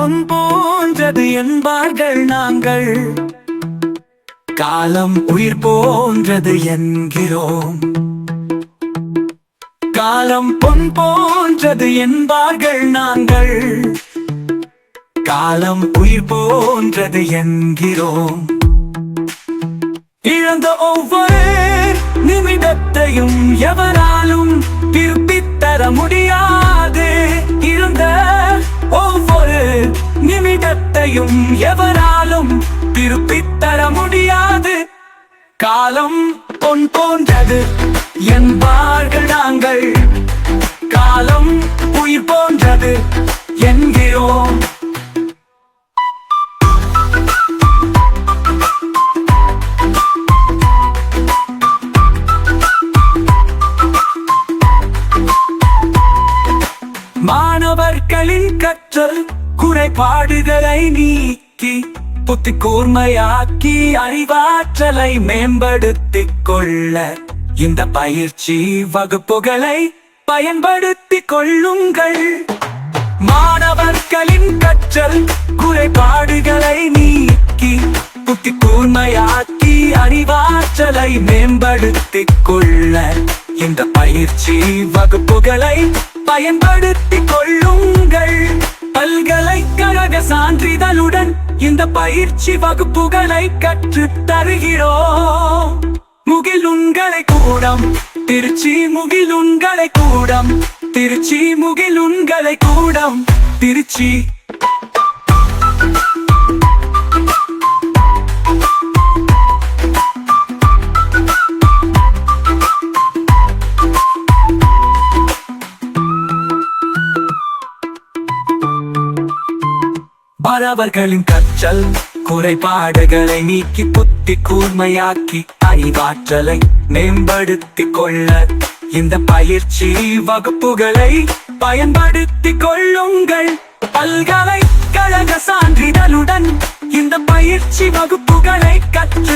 பொன் போன்றது என்பார்கள் நாங்கள், காலம் உயிர் போன்றது என்கிறோம். காலம் பொன் போன்றது என்பார்கள் நாங்கள், காலம் உயிர் போன்றது என்கிறோம். இழந்த ஒவ்வொரு நிமிடத்தையும் எவராலும் திருப்பித் தர முடியாது. இழந்த ஒவ்வொரு நிமிடத்தையும் எவராலும் திருப்பித் தர முடியாது. காலம் பொன் போன்றது என்பார்கள் நாங்கள், காலம் உயிர் போன்றது என்கிறோம். மாணவர்களின் கற்றல் குறைபாடுகளை நீக்கி புத்தி கூர்மையாக்கி அறிவாற்றலை மேம்படுத்திக் கொள்ள இந்த பயிற்சி வகுப்புகளை பயன்படுத்திக் கொள்ளுங்கள். மாணவர்களின் கற்றல் குறைபாடுகளை நீக்கி புத்தி கூர்மையாக்கி அறிவாற்றலை மேம்படுத்திக் கொள்ள இந்த பயிற்சி வகுப்புகளை பயன்படுத்திக் கொள்ளுங்கள். பல்கலைக்கழக சான்றிதழுடன் இந்த பயிற்சி வகுப்புகளை கற்றுத் தருகிறோம். முகிலுண்களை கூடம் திருச்சி, முகிலுண்களை கூடம் திருச்சி, முகிலுண்களை கூடம் திருச்சி. மாணவர்களின் கற்றல் குறைபாடுகளை நீக்கி புத்தி கூர்மையாக்கி அறிவாற்றலை மேம்படுத்திக் கொள்ள இந்த பயிற்சி வகுப்புகளை பயன்படுத்திக் கொள்ளுங்கள். பல்கலைக்கழக சான்றிதழுடன் இந்த பயிற்சி வகுப்புகளை கற்று